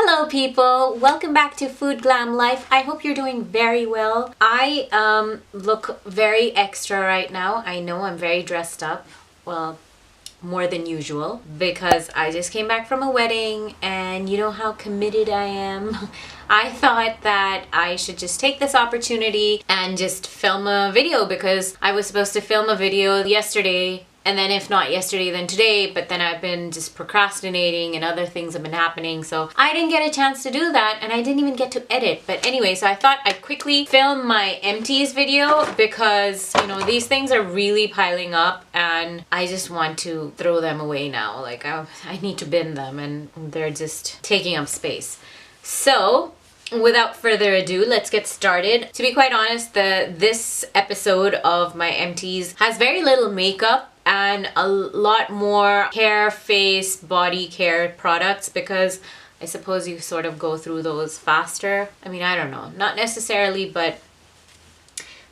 Hello people, welcome back to Food.Glam.Life. I hope you're doing very well. I look very extra right now. I know I'm very dressed up. Well, more than usual because I just came back from a wedding and you know how committed I am. I thought that I should just take this opportunity and just film a video because I was supposed to film a video yesterday, and then if not yesterday then today, but then I've been just procrastinating and other things have been happening, so I didn't get a chance to do that and I didn't even get to edit. But anyway, so I thought I'd quickly film my empties video because, you know, these things are really piling up and I just want to throw them away now. Like I need to bin them and they're just taking up space. So without further ado, let's get started. To be quite honest, this episode of my empties has very little makeup and a lot more hair, face, body care products because I suppose you sort of go through those faster. I mean, I don't know, not necessarily, but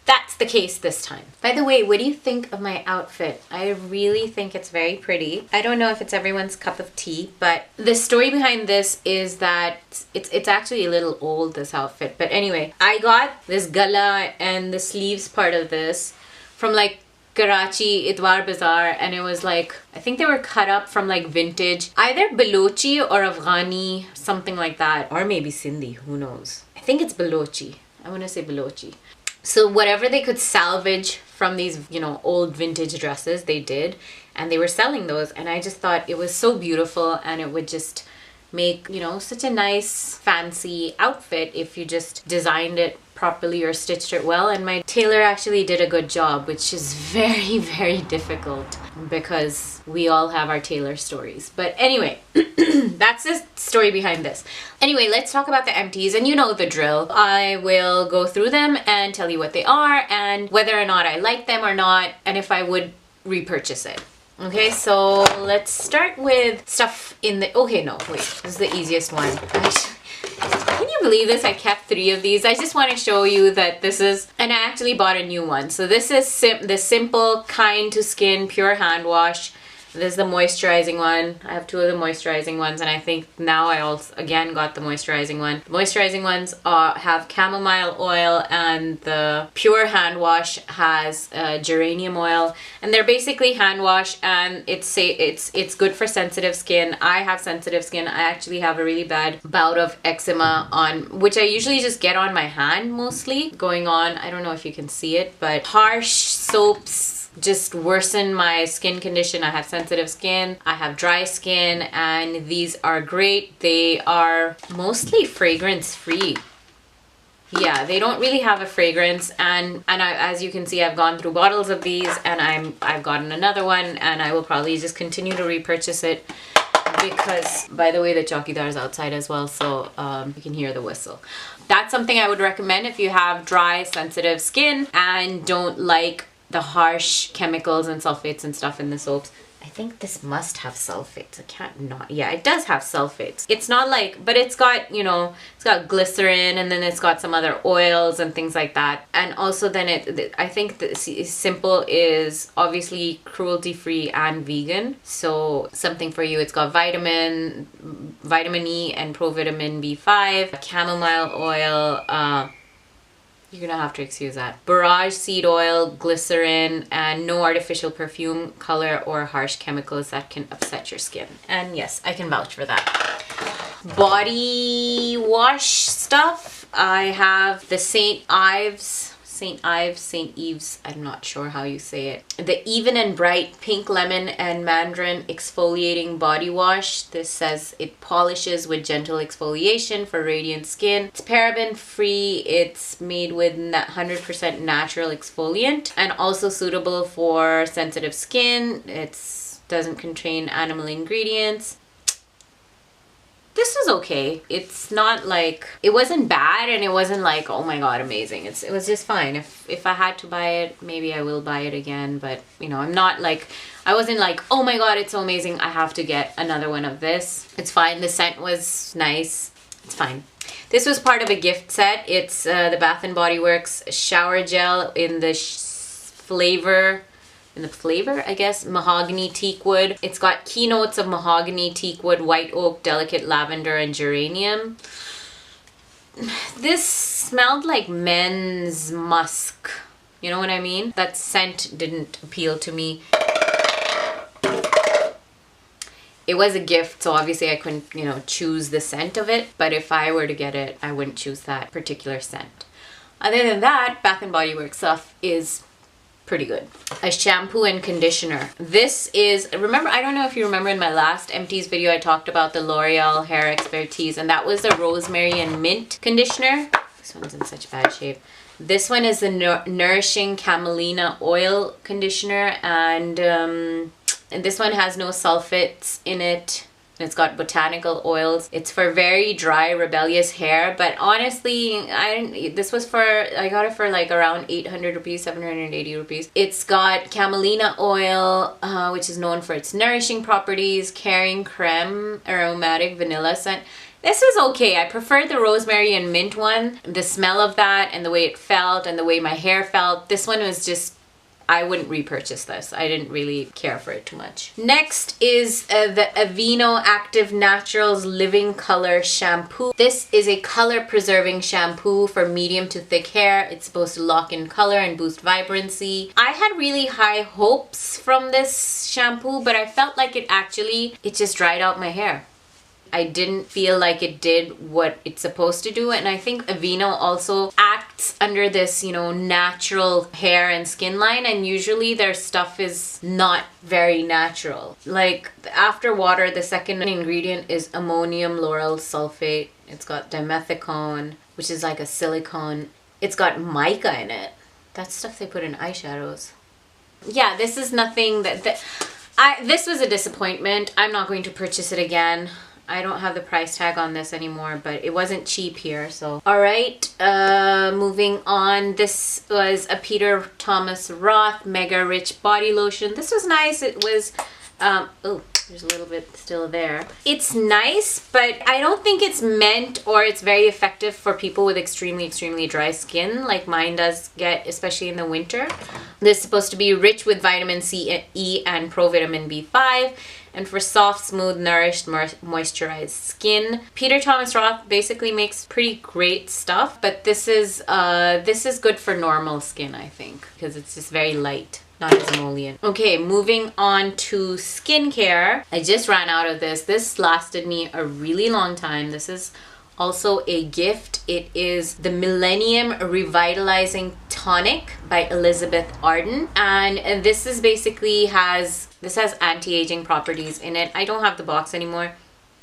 that's the case this time. By the way, what do you think of my outfit? I really think it's very pretty. I don't know if it's everyone's cup of tea, but the story behind this is that it's actually a little old, this outfit. But anyway, I got this gala and the sleeves part of this from like Karachi Itwar Bazaar, and it was like, I think they were cut up from like vintage, either Balochi or Afghani, something like that, or maybe Sindhi, who knows. I think it's Balochi. I want to say Balochi. So whatever they could salvage from these, you know, old vintage dresses, they did, and they were selling those, and I just thought it was so beautiful and it would just make, you know, such a nice fancy outfit if you just designed it properly or stitched it well. And my tailor actually did a good job, which is very, very difficult because we all have our tailor stories. But anyway, that's the story behind this. Anyway, let's talk about the empties, and you know the drill. I will go through them and tell you what they are and whether or not I like them or not, and if I would repurchase it. Okay, so let's start with stuff in the... Okay, no, wait. This is the easiest one. Can you believe this? I kept 3 of these. I just want to show you that this is... And I actually bought a new one. So this is the Simple Kind to Skin Pure Hand Wash. This is the moisturizing one. I have 2 of the moisturizing ones, and I think now I also again got the moisturizing one. The moisturizing ones have chamomile oil, and the pure hand wash has geranium oil, and they're basically hand wash, and it's good for sensitive skin. I have sensitive skin. I actually have a really bad bout of eczema on, which I usually just get on my hand mostly going on. I don't know if you can see it, but harsh soaps just worsen my skin condition. I have sensitive skin, I have dry skin, and these are great. They are mostly fragrance free. Yeah, they don't really have a fragrance, and as you can see, I've gone through bottles of these, and I've gotten another one, and I will probably just continue to repurchase it because, by the way, the chowkidar is outside as well, so you can hear the whistle. That's something I would recommend if you have dry, sensitive skin and don't like the harsh chemicals and sulfates and stuff in the soaps. I think this must have sulfates. I can't not. Yeah, it does have sulfates. It's not like, but it's got, you know, it's got glycerin, and then it's got some other oils and things like that. And also then I think the Simple is obviously cruelty free and vegan. So something for you. It's got vitamin E and provitamin B5, chamomile oil, you're gonna have to excuse that. Borage seed oil, glycerin, and no artificial perfume, color, or harsh chemicals that can upset your skin. And yes, I can vouch for that. Body wash stuff. I have the St. Ives, I'm not sure how you say it. The Even and Bright Pink Lemon and Mandarin Exfoliating Body Wash. This says it polishes with gentle exfoliation for radiant skin. It's paraben free. It's made with 100% natural exfoliant and also suitable for sensitive skin. It doesn't contain animal ingredients. This was okay. It's not like, it wasn't bad and it wasn't like, oh my god, amazing. It was just fine. If I had to buy it, maybe I will buy it again, but you know, I'm not like, I wasn't like, oh my god, it's so amazing, I have to get another one of this. It's fine. The scent was nice. It's fine. This was part of a gift set. It's the Bath & Body Works shower gel in the flavor in the flavor, I guess. Mahogany Teakwood. It's got key notes of mahogany, teakwood, white oak, delicate lavender, and geranium. This smelled like men's musk. You know what I mean? That scent didn't appeal to me. It was a gift, so obviously I couldn't, you know, choose the scent of it. But if I were to get it, I wouldn't choose that particular scent. Other than that, Bath & Body Works stuff is pretty good. A shampoo and conditioner. This is, remember, I don't know if you remember in my last Empties video, I talked about the L'Oreal Hair Expertise, and that was the Rosemary and Mint conditioner. This one's in such bad shape. This one is the Nourishing Camelina Oil Conditioner, and this one has no sulfates in it. It's got botanical oils. It's for very dry, rebellious hair. But honestly, I got it for like around 800 rupees, 780 rupees. It's got camelina oil, which is known for its nourishing properties, caring creme, aromatic vanilla scent. This was okay. I preferred the rosemary and mint one. The smell of that and the way it felt and the way my hair felt. This one was just, I wouldn't repurchase this. I didn't really care for it too much. Next is the Aveeno Active Naturals Living Color Shampoo. This is a color preserving shampoo for medium to thick hair. It's supposed to lock in color and boost vibrancy. I had really high hopes from this shampoo, but I felt like it just dried out my hair. I didn't feel like it did what it's supposed to do, and I think Aveeno also acts under this, you know, natural hair and skin line, and usually their stuff is not very natural. Like after water, the second ingredient is ammonium lauryl sulfate. It's got dimethicone, which is like a silicone. It's got mica in it. That's stuff they put in eyeshadows. Yeah, this is nothing this was a disappointment. I'm not going to purchase it again. I don't have the price tag on this anymore, but it wasn't cheap here, so. All right, moving on. This was a Peter Thomas Roth Mega Rich Body Lotion. This was nice. It was, oh, there's a little bit still there. It's nice, but I don't think it's meant or it's very effective for people with extremely, extremely dry skin like mine does get, especially in the winter. This is supposed to be rich with vitamin C, E, and provitamin B5. And for soft, smooth, nourished, moisturized skin. Peter Thomas Roth basically makes pretty great stuff, but this is good for normal skin, I think, because it's just very light, not as emollient. Okay, moving on to skincare. I just ran out of this. This lasted me a really long time. This is also a gift. It is the Millennium Revitalizing Tonic by Elizabeth Arden, and this is basically has anti-aging properties in it. I don't have the box anymore,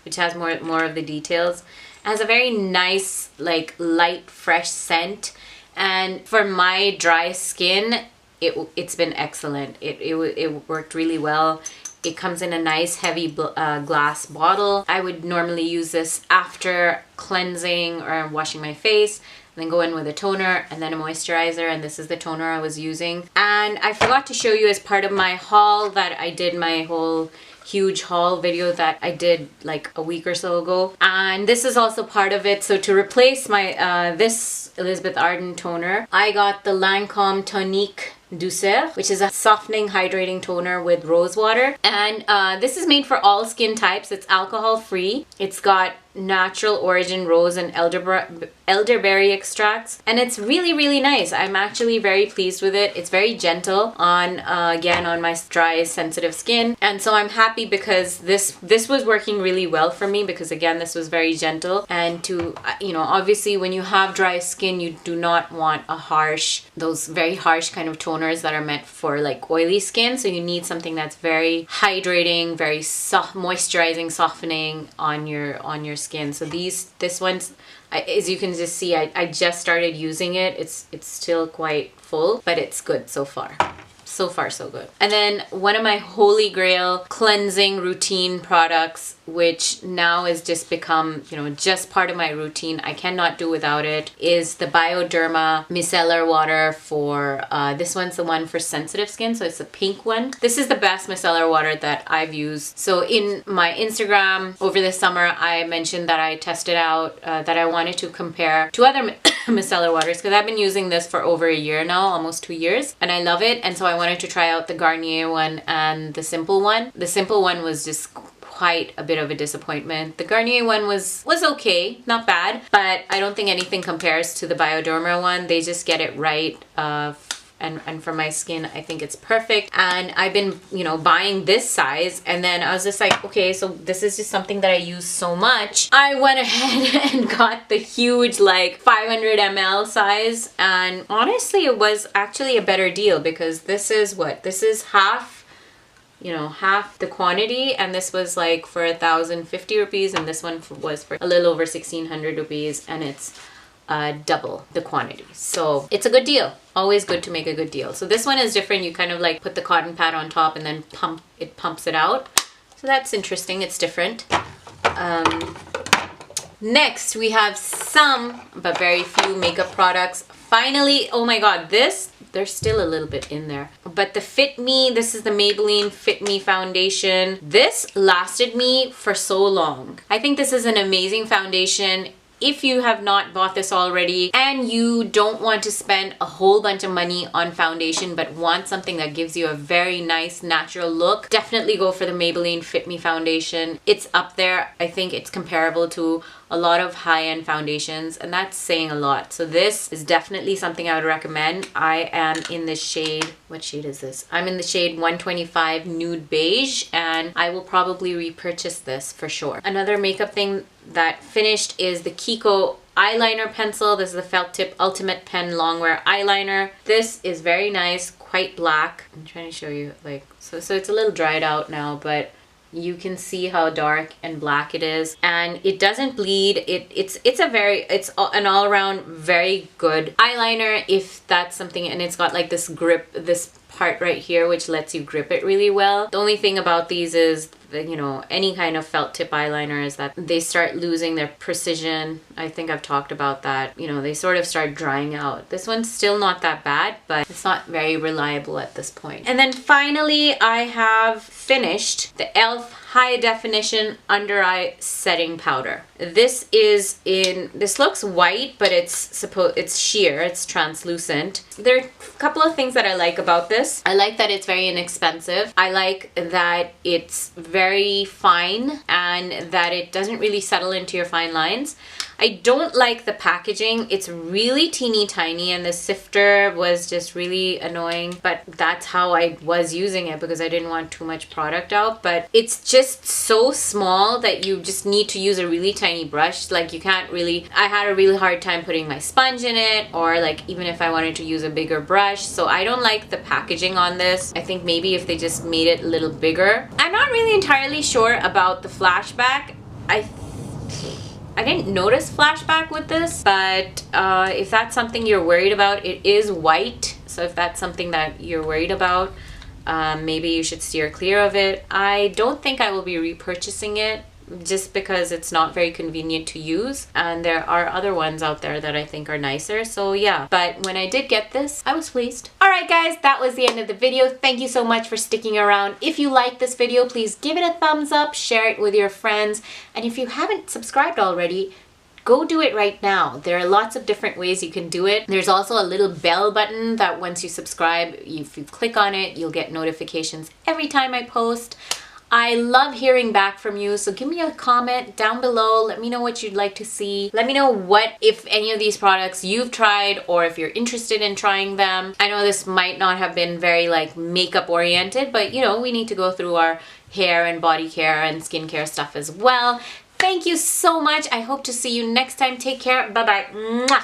which has more of the details. It has a very nice, like, light, fresh scent, and for my dry skin, it's been excellent. It worked really well. It comes in a nice heavy glass bottle. I would normally use this after cleansing or washing my face, and then go in with a toner and then a moisturizer, and this is the toner I was using. And I forgot to show you as part of my haul that I did my whole huge haul video that I did like a week or so ago, and this is also part of it. So to replace my this Elizabeth Arden toner, I got the Lancome Tonique Douceur, which is a softening hydrating toner with rose water, and this is made for all skin types. It's alcohol free. It's got natural origin rose and elderberry extracts, and it's really, really nice. I'm actually very pleased with it. It's very gentle on again on my dry, sensitive skin, and so I'm happy because this was working really well for me, because again, this was very gentle. And to obviously when you have dry skin, you do not want those very harsh kind of toners that are meant for like oily skin. So you need something that's very hydrating, very soft, moisturizing, softening on your skin. So this one's, as you can just see, I just started using it. It's still quite full, but it's good so far. So far, so good. And then one of my holy grail cleansing routine products, which now has just become, just part of my routine. I cannot do without it, is the Bioderma Micellar water for, this one's the one for sensitive skin. So it's a pink one. This is the best micellar water that I've used. So in my Instagram over the summer, I mentioned that I tested out, that I wanted to compare to other micellar waters because I've been using this for over a year now, almost 2 years, and I love it. And so I wanted to try out the Garnier one and the Simple one. The Simple one was just quite a bit of a disappointment. The Garnier one was okay, not bad, but I don't think anything compares to the Bioderma one. They just get it right. And for my skin, I think it's perfect. And I've been, you know, buying this size, and then I was just like, okay, so this is just something that I use so much. I went ahead and got the huge, like 500 ml size, and honestly, it was actually a better deal because this is what? This is half, you know, half the quantity, and this was like for 1,050 rupees, and this one was for a little over 1,600 rupees, and it's double the quantity. So it's a good deal. Always good to make a good deal. So this one is different. You kind of like put the cotton pad on top and then pumps it out. So that's interesting. It's different. Next we have some, but very few makeup products. Finally, oh my god, there's still a little bit in there. But the Fit Me, this is the Maybelline Fit Me Foundation. This lasted me for so long. I think this is an amazing foundation. If you have not bought this already and you don't want to spend a whole bunch of money on foundation but want something that gives you a very nice natural look, definitely go for the Maybelline Fit Me Foundation. It's up there. I think it's comparable to a lot of high-end foundations, and that's saying a lot. So this is definitely something I would recommend. I am in the shade, what shade is this? I'm in the shade 125 Nude Beige, and I will probably repurchase this for sure. Another makeup thing that finished is the Kiko eyeliner pencil. This is the Felt Tip Ultimate Pen Longwear eyeliner. This is very nice, quite black. I'm trying to show you, like, so it's a little dried out now, but you can see how dark and black it is, and it doesn't bleed. It's an all-around very good eyeliner, if that's something. And it's got like this grip, this part right here, which lets you grip it really well. The only thing about these is that, you know, any kind of felt tip eyeliner is that they start losing their precision. I think I've talked about that. You know, they sort of start drying out. This one's still not that bad, but it's not very reliable at this point. And then finally, I have finished the e.l.f. High Definition Under Eye Setting Powder. This looks white, but it's sheer, it's translucent. There are a couple of things that I like about this. I like that it's very inexpensive. I like that it's very fine and that it doesn't really settle into your fine lines. I don't like the packaging. It's really teeny tiny, and the sifter was just really annoying, but that's how I was using it because I didn't want too much product out. But it's just so small that you just need to use a really tiny brush. Like, you can't really, I had a really hard time putting my sponge in it, or like even if I wanted to use a bigger brush. So I don't like the packaging on this. I think maybe if they just made it a little bigger. I'm not really entirely sure about the flashback. I didn't notice flashback with this, but if that's something you're worried about, it is white. So if that's something that you're worried about, maybe you should steer clear of it. I don't think I will be repurchasing it just because it's not very convenient to use, and there are other ones out there that I think are nicer. So yeah, but when I did get this, I was pleased. Alright guys, that was the end of the video. Thank you so much for sticking around. If you like this video, please give it a thumbs up, share it with your friends, and if you haven't subscribed already, go do it right now. There are lots of different ways you can do it. There's also a little bell button that once you subscribe, if you click on it, you'll get notifications every time I post. I love hearing back from you, so give me a comment down below. Let me know what you'd like to see. Let me know what, if any of these products you've tried, or if you're interested in trying them. I know this might not have been very like makeup oriented, but you know, we need to go through our hair and body care and skincare stuff as well. Thank you so much. I hope to see you next time. Take care. Bye-bye.